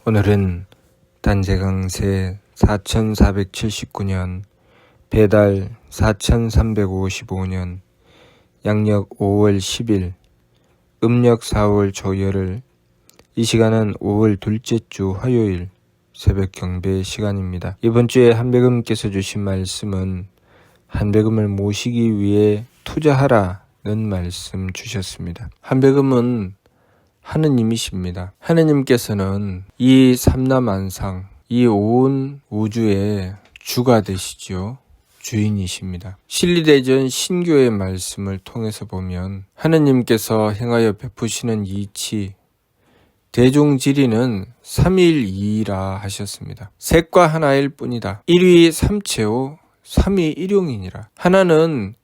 오늘은 단재강세 4479년 배달 4355년 양력 5월 10일 음력 4월 초열흘 이 시간은 5월 둘째 주 화요일 새벽 경배 시간입니다. 이번 주에 한배금께서 주신 말씀은 한배금을 모시기 위해 투자하라는 말씀 주셨습니다. 한배금은 하느님이십니다. 하느님께서는 이 삼라만상, 이 온 우주의 주가 되시죠. 주인이십니다. 신리대전 신교의 말씀을 통해서 보면 하느님께서 행하여 베푸시는 이치, 대종지리는 삼일이이라 하셨습니다. 셋과 하나일 뿐이다. 일위 삼체오 삼위 일용이니라. 하나는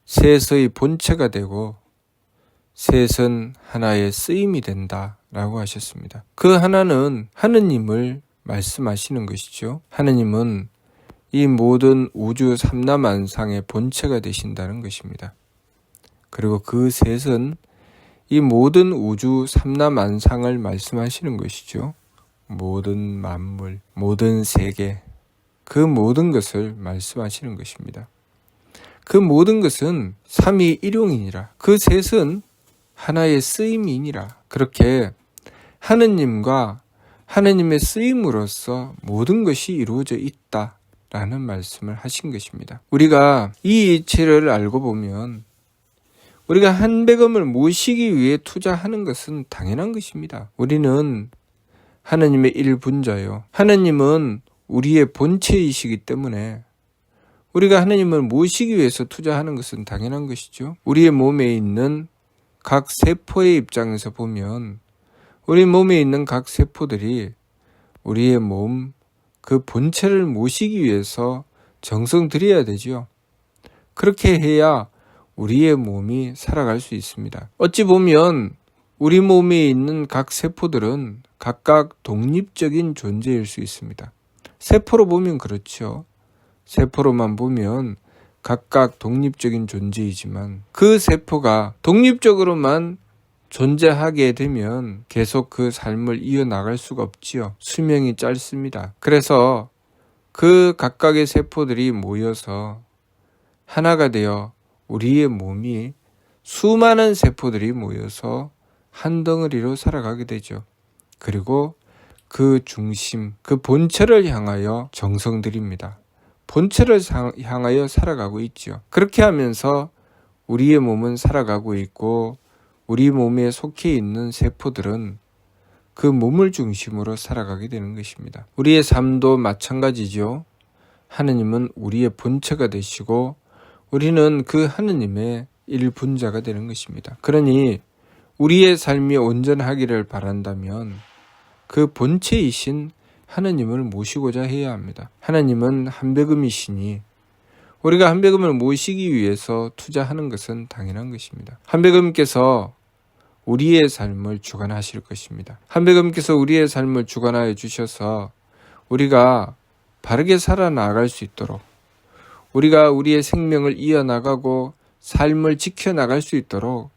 셋의 본체가 되고 셋은 하나의 쓰임이 된다 라고 하셨습니다. 그 하나는 하느님을 말씀하시는 것이죠. 하느님은 이 모든 우주 삼라만상의 본체가 되신다는 것입니다. 그리고 그 셋은 이 모든 우주 삼라만상을 말씀하시는 것이죠. 모든 만물, 모든 세계, 그 모든 것을 말씀하시는 것입니다. 그 모든 것은 삼위일용이니라. 그 셋은 하나의 쓰임이니라. 그렇게 하느님과 하느님의 쓰임으로써 모든 것이 이루어져 있다라는 말씀을 하신 것입니다. 우리가 이 이치를 알고 보면 우리가 한배금을 모시기 위해 투자하는 것은 당연한 것입니다. 우리는 하느님의 일분자요. 하느님은 우리의 본체이시기 때문에 우리가 하느님을 모시기 위해서 투자하는 것은 당연한 것이죠. 우리의 몸에 있는 각 세포의 입장에서 보면 우리 몸에 있는 각 세포들이 우리의 몸, 그 본체를 모시기 위해서 정성 들여야 되죠. 그렇게 해야 우리의 몸이 살아갈 수 있습니다. 어찌 보면 우리 몸에 있는 각 세포들은 각각 독립적인 존재일 수 있습니다. 세포로 보면 그렇죠. 세포로만 보면 각각 독립적인 존재이지만 그 세포가 독립적으로만 존재하게 되면 계속 그 삶을 이어나갈 수가 없지요. 수명이 짧습니다. 그래서 그 각각의 세포들이 모여서 하나가 되어 우리의 몸이 수많은 세포들이 모여서 한 덩어리로 살아가게 되죠. 그리고 그 중심, 그 본체를 향하여 정성 들입니다. 본체를 향하여 살아가고 있죠. 그렇게 하면서 우리의 몸은 살아가고 있고 우리 몸에 속해 있는 세포들은 그 몸을 중심으로 살아가게 되는 것입니다. 우리의 삶도 마찬가지죠. 하느님은 우리의 본체가 되시고 우리는 그 하느님의 일분자가 되는 것입니다. 그러니 우리의 삶이 온전하기를 바란다면 그 본체이신 하느님을 모시고자 해야 합니다. 하느님은 한배금이시니 우리가 한배금을 모시기 위해서 투자하는 것은 당연한 것입니다. 한배금께서 우리의 삶을 주관하실 것입니다. 한배금께서 우리의 삶을 주관하여 주셔서 우리가 바르게 살아나갈 수 있도록 우리가 우리의 생명을 이어나가고 삶을 지켜나갈 수 있도록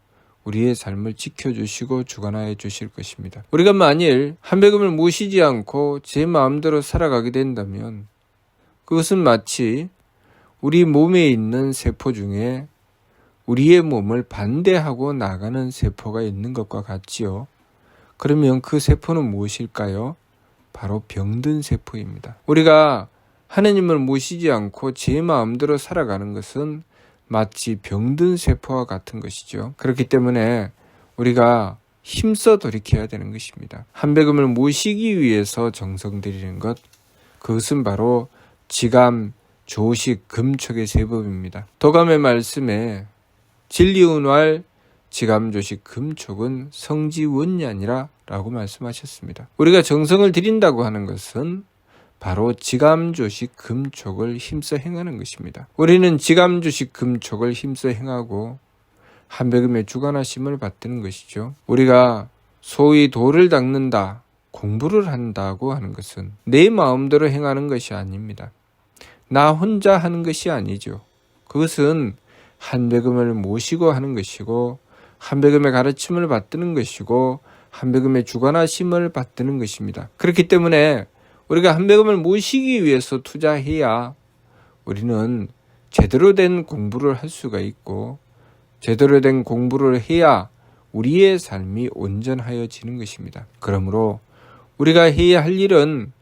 우리의 삶을 지켜주시고 주관하여 주실 것입니다. 우리가 만일 한배금을 모시지 않고 제 마음대로 살아가게 된다면 그것은 마치 우리 몸에 있는 세포 중에 우리의 몸을 반대하고 나가는 세포가 있는 것과 같지요. 그러면 그 세포는 무엇일까요? 바로 병든 세포입니다. 우리가 하느님을 모시지 않고 제 마음대로 살아가는 것은 마치 병든 세포와 같은 것이죠. 그렇기 때문에 우리가 힘써 돌이켜야 되는 것입니다. 한배금을 모시기 위해서 정성 들이는 것, 그것은 바로 지감, 조식, 금촉의 세법입니다. 도감의 말씀에 진리운활, 지감, 조식, 금촉은 성지원냐니라 라고 말씀하셨습니다. 우리가 정성을 들인다고 하는 것은 바로 지감조식 금촉을 힘써 행하는 것입니다. 우리는 지감조식 금촉을 힘써 행하고 한배금의 주관하심을 받드는 것이죠. 우리가 소위 도를 닦는다, 공부를 한다고 하는 것은 내 마음대로 행하는 것이 아닙니다. 나 혼자 하는 것이 아니죠. 그것은 한배금을 모시고 하는 것이고 한배금의 가르침을 받드는 것이고 한배금의 주관하심을 받드는 것입니다. 그렇기 때문에 우리가 한배금을 모시기 위해서 투자해야 우리는 제대로 된 공부를 할 수가 있고, 제대로 된 공부를 해야 우리의 삶이 온전하여지는 것입니다. 그러므로 우리가 해야 할 일은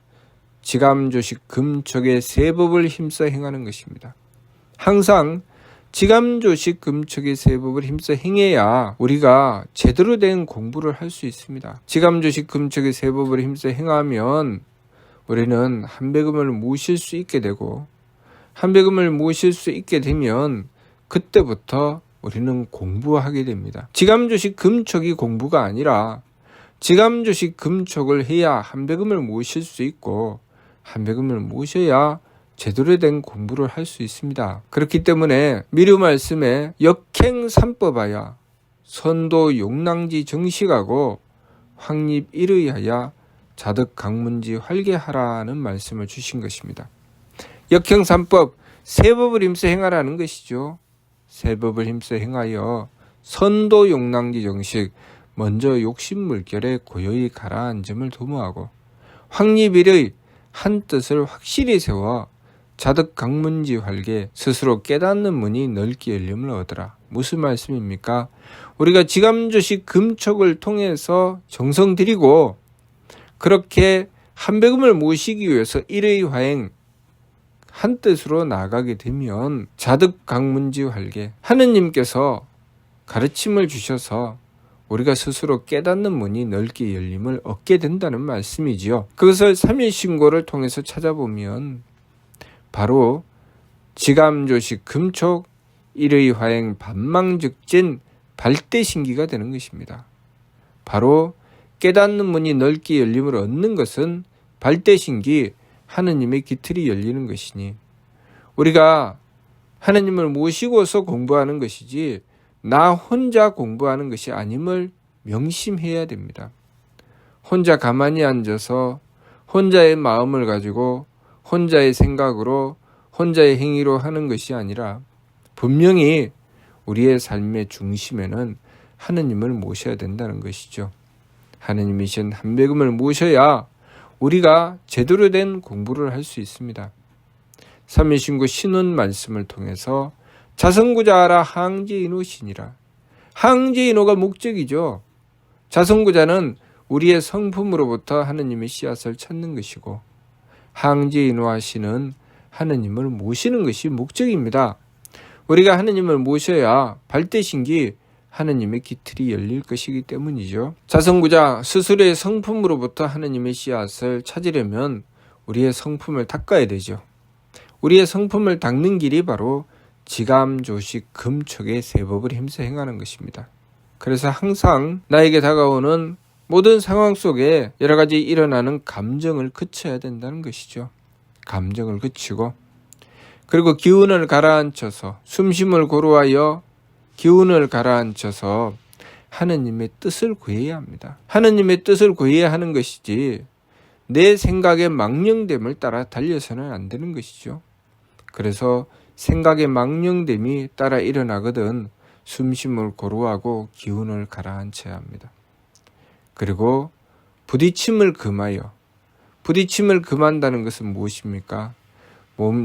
지감조식 금촉의 세법을 힘써 행하는 것입니다. 항상 지감조식 금촉의 세법을 힘써 행해야 우리가 제대로 된 공부를 할 수 있습니다. 지감조식 금촉의 세법을 힘써 행하면 우리는 한배금을 모실 수 있게 되고, 한배금을 모실 수 있게 되면 그때부터 우리는 공부하게 됩니다. 지감조식 금촉이 공부가 아니라 지감조식 금촉을 해야 한배금을 모실 수 있고, 한배금을 모셔야 제대로 된 공부를 할 수 있습니다. 그렇기 때문에 미류 말씀에 역행삼법하야 선도 용랑지 정식하고 확립 일의하야 자득 강문지 활개하라는 말씀을 주신 것입니다. 역행삼법, 세법을 힘써 행하라는 것이죠. 세법을 힘써 행하여 선도 용랑지 정식, 먼저 욕심물결에 고요히 가라앉음을 도모하고, 확립일의 한 뜻을 확실히 세워 자득 강문지 활개, 스스로 깨닫는 문이 넓게 열림을 얻으라. 무슨 말씀입니까? 우리가 지감조식 금촉을 통해서 정성 들이고 그렇게 한배금을 모시기 위해서 일의화행 한 뜻으로 나아가게 되면 자득 강문지 활개, 하느님께서 가르침을 주셔서 우리가 스스로 깨닫는 문이 넓게 열림을 얻게 된다는 말씀이지요. 그것을 삼일신고를 통해서 찾아보면 바로 지감조식 금촉 일의화행 반망즉진 발대신기가 되는 것입니다. 바로 깨닫는 문이 넓게 열림을 얻는 것은 발대신기, 하느님의 기틀이 열리는 것이니, 우리가 하느님을 모시고서 공부하는 것이지 나 혼자 공부하는 것이 아님을 명심해야 됩니다. 혼자 가만히 앉아서 혼자의 마음을 가지고 혼자의 생각으로 혼자의 행위로 하는 것이 아니라 분명히 우리의 삶의 중심에는 하느님을 모셔야 된다는 것이죠. 하느님이신 한배금을 모셔야 우리가 제대로 된 공부를 할 수 있습니다. 삼일신고 신운 말씀을 통해서 자성구자하라 항제인호시니라. 항제인호가 목적이죠. 자성구자는 우리의 성품으로부터 하느님의 씨앗을 찾는 것이고, 항제인호하시는 하느님을 모시는 것이 목적입니다. 우리가 하느님을 모셔야 발대신기, 하느님의 기틀이 열릴 것이기 때문이죠. 자성구자, 스스로의 성품으로부터 하느님의 씨앗을 찾으려면 우리의 성품을 닦아야 되죠. 우리의 성품을 닦는 길이 바로 지감조식 금촉의 세법을 힘써 행하는 것입니다. 그래서 항상 나에게 다가오는 모든 상황 속에 여러 가지 일어나는 감정을 그쳐야 된다는 것이죠. 감정을 그치고, 그리고 기운을 가라앉혀서, 숨심을 고루하여 기운을 가라앉혀서 하느님의 뜻을 구해야 합니다. 하느님의 뜻을 구해야 하는 것이지 내 생각의 망령됨을 따라 달려서는 안 되는 것이죠. 그래서 생각의 망령됨이 따라 일어나거든 숨심을 고루하고 기운을 가라앉혀야 합니다. 그리고 부딪힘을 금하여, 부딪힘을 금한다는 것은 무엇입니까?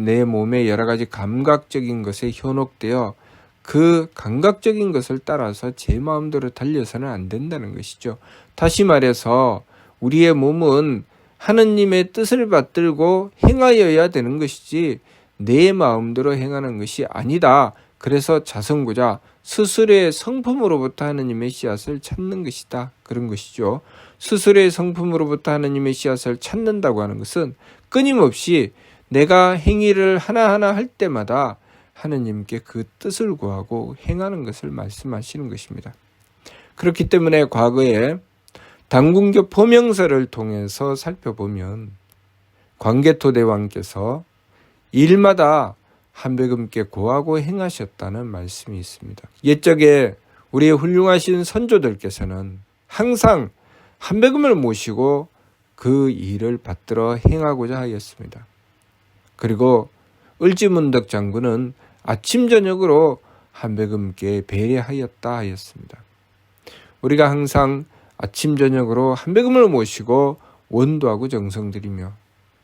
내 몸의 여러 가지 감각적인 것에 현혹되어 그 감각적인 것을 따라서 제 마음대로 달려서는 안 된다는 것이죠. 다시 말해서 우리의 몸은 하느님의 뜻을 받들고 행하여야 되는 것이지 내 마음대로 행하는 것이 아니다. 그래서 자성구자, 스스로의 성품으로부터 하느님의 씨앗을 찾는 것이다. 그런 것이죠. 스스로의 성품으로부터 하느님의 씨앗을 찾는다고 하는 것은 끊임없이 내가 행위를 하나하나 할 때마다 하느님께 그 뜻을 구하고 행하는 것을 말씀하시는 것입니다. 그렇기 때문에 과거에 당군교 포명서를 통해서 살펴보면 광개토대왕께서 일마다 한배금께 고하고 행하셨다는 말씀이 있습니다. 옛적에 우리의 훌륭하신 선조들께서는 항상 한배금을 모시고 그 일을 받들어 행하고자 하였습니다. 그리고 을지문덕 장군은 아침 저녁으로 한배금께 배례하였다 하였습니다. 우리가 항상 아침 저녁으로 한백음을 모시고 원도하고 정성들이며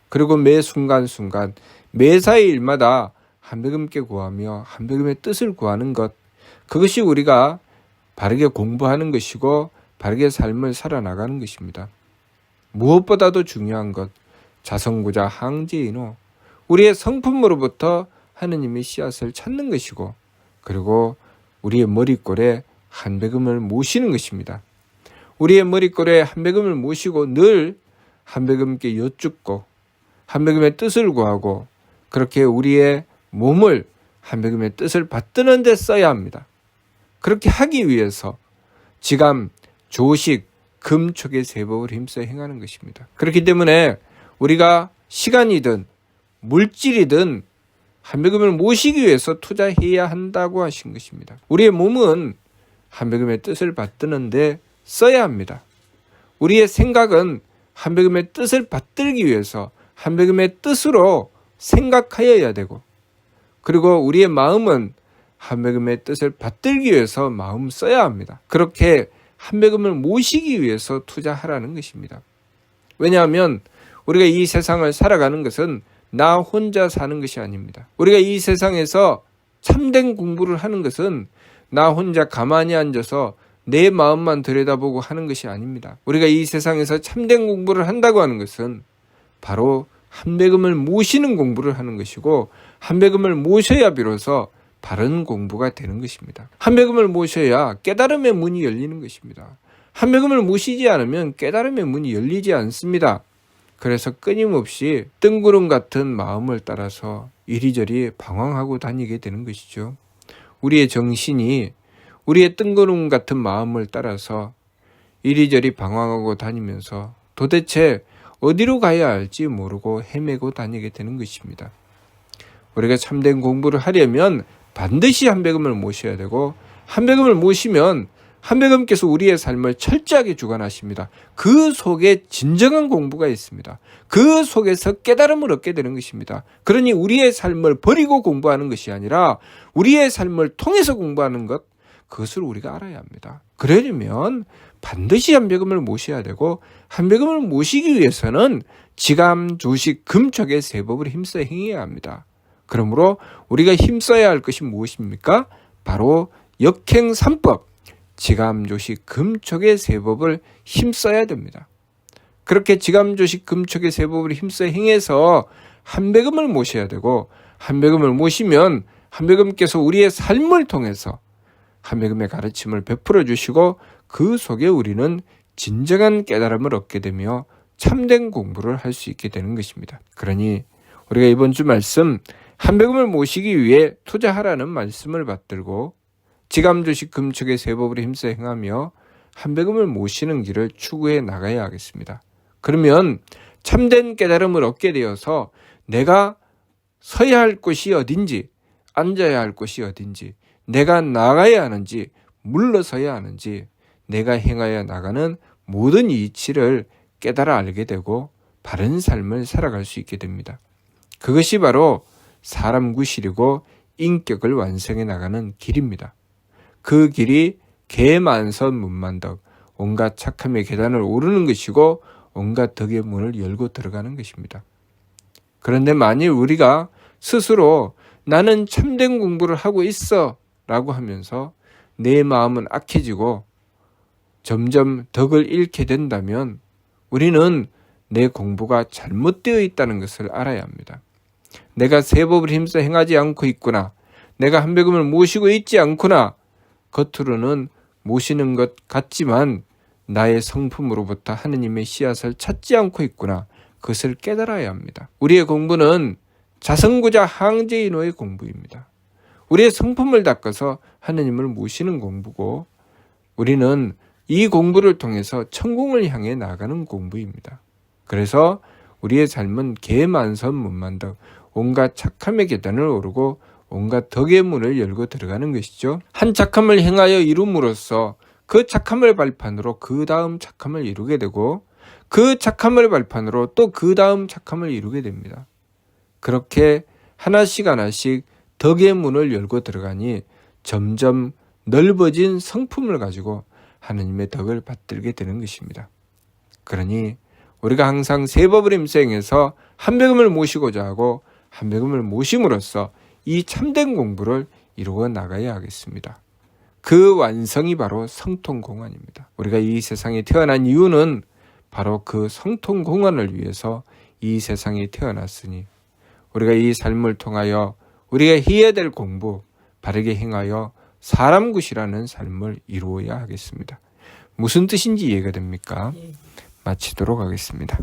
그리고 매 순간순간 매사의 일마다 한백음께 구하며 한백음의 뜻을 구하는 것, 그것이 우리가 바르게 공부하는 것이고 바르게 삶을 살아나가는 것입니다. 무엇보다도 중요한 것, 자성구자 항제인호, 우리의 성품으로부터 하느님의 씨앗을 찾는 것이고 그리고 우리의 머릿골에 한백음을 모시는 것입니다. 우리의 머릿골에 한백음을 모시고 늘 한백음께 여쭙고 한백음의 뜻을 구하고 그렇게 우리의 몸을 한백음의 뜻을 받드는 데 써야 합니다. 그렇게 하기 위해서 지감, 조식, 금촉의 세법을 힘써 행하는 것입니다. 그렇기 때문에 우리가 시간이든 물질이든 한백음을 모시기 위해서 투자해야 한다고 하신 것입니다. 우리의 몸은 한백음의 뜻을 받드는데 써야 합니다. 우리의 생각은 한백음의 뜻을 받들기 위해서 한백음의 뜻으로 생각하여야 되고 그리고 우리의 마음은 한백음의 뜻을 받들기 위해서 마음 써야 합니다. 그렇게 한백음을 모시기 위해서 투자하라는 것입니다. 왜냐하면 우리가 이 세상을 살아가는 것은 나 혼자 사는 것이 아닙니다. 우리가 이 세상에서 참된 공부를 하는 것은 나 혼자 가만히 앉아서 내 마음만 들여다보고 하는 것이 아닙니다. 우리가 이 세상에서 참된 공부를 한다고 하는 것은 바로 한백음을 모시는 공부를 하는 것이고 한백음을 모셔야 비로소 바른 공부가 되는 것입니다. 한백음을 모셔야 깨달음의 문이 열리는 것입니다. 한백음을 모시지 않으면 깨달음의 문이 열리지 않습니다. 그래서 끊임없이 뜬구름 같은 마음을 따라서 이리저리 방황하고 다니게 되는 것이죠. 우리의 정신이 우리의 뜬구름 같은 마음을 따라서 이리저리 방황하고 다니면서 도대체 어디로 가야 할지 모르고 헤매고 다니게 되는 것입니다. 우리가 참된 공부를 하려면 반드시 한백음을 모셔야 되고 한백음을 모시면 한백음께서 우리의 삶을 철저하게 주관하십니다. 그 속에 진정한 공부가 있습니다. 그 속에서 깨달음을 얻게 되는 것입니다. 그러니 우리의 삶을 버리고 공부하는 것이 아니라 우리의 삶을 통해서 공부하는 것, 그것을 우리가 알아야 합니다. 그러려면 반드시 한백음을 모셔야 되고 한백음을 모시기 위해서는 지감, 조식, 금촉의 세법을 힘써 행해야 합니다. 그러므로 우리가 힘써야 할 것이 무엇입니까? 바로 역행삼법, 지감, 조식, 금촉의 세법을 힘써야 됩니다. 그렇게 지감, 조식, 금촉의 세법을 힘써 행해서 한백음을 모셔야 되고 한백음을 모시면 한백음께서 우리의 삶을 통해서 한백음의 가르침을 베풀어 주시고 그 속에 우리는 진정한 깨달음을 얻게 되며 참된 공부를 할 수 있게 되는 것입니다. 그러니 우리가 이번 주 말씀 한백음을 모시기 위해 투자하라는 말씀을 받들고 지감, 조식, 금촉의 세법으로 힘써 행하며 한백음을 모시는 길을 추구해 나가야 하겠습니다. 그러면 참된 깨달음을 얻게 되어서 내가 서야 할 곳이 어딘지, 앉아야 할 곳이 어딘지, 내가 나가야 하는지, 물러서야 하는지, 내가 행하여 나가는 모든 이치를 깨달아 알게 되고 바른 삶을 살아갈 수 있게 됩니다. 그것이 바로 사람 구실이고 인격을 완성해 나가는 길입니다. 그 길이 개만선 문만덕, 온갖 착함의 계단을 오르는 것이고 온갖 덕의 문을 열고 들어가는 것입니다. 그런데 만일 우리가 스스로 나는 참된 공부를 하고 있어 라고 하면서 내 마음은 악해지고 점점 덕을 잃게 된다면 우리는 내 공부가 잘못되어 있다는 것을 알아야 합니다. 내가 세법을 힘써 행하지 않고 있구나. 내가 한백음을 모시고 있지 않구나. 겉으로는 모시는 것 같지만 나의 성품으로부터 하느님의 씨앗을 찾지 않고 있구나. 그것을 깨달아야 합니다. 우리의 공부는 자성구자 항제인호의 공부입니다. 우리의 성품을 닦아서 하느님을 모시는 공부고 우리는 이 공부를 통해서 천공을 향해 나가는 공부입니다. 그래서 우리의 삶은 개만선 문만덕, 온갖 착함의 계단을 오르고 온갖 덕의 문을 열고 들어가는 것이죠. 한 착함을 행하여 이룸으로써 그 착함을 발판으로 그 다음 착함을 이루게 되고 그 착함을 발판으로 또 그 다음 착함을 이루게 됩니다. 그렇게 하나씩 하나씩 덕의 문을 열고 들어가니 점점 넓어진 성품을 가지고 하느님의 덕을 받들게 되는 것입니다. 그러니 우리가 항상 세법을 임수행해서 한백음을 모시고자 하고 한백음을 모심으로써 이 참된 공부를 이루어 나가야 하겠습니다. 그 완성이 바로 성통공안입니다. 우리가 이 세상에 태어난 이유는 바로 그 성통공안을 위해서 이 세상에 태어났으니 우리가 이 삶을 통하여 우리가 해야 될 공부, 바르게 행하여 사람 굿이라는 삶을 이루어야 하겠습니다. 무슨 뜻인지 이해가 됩니까? 마치도록 하겠습니다.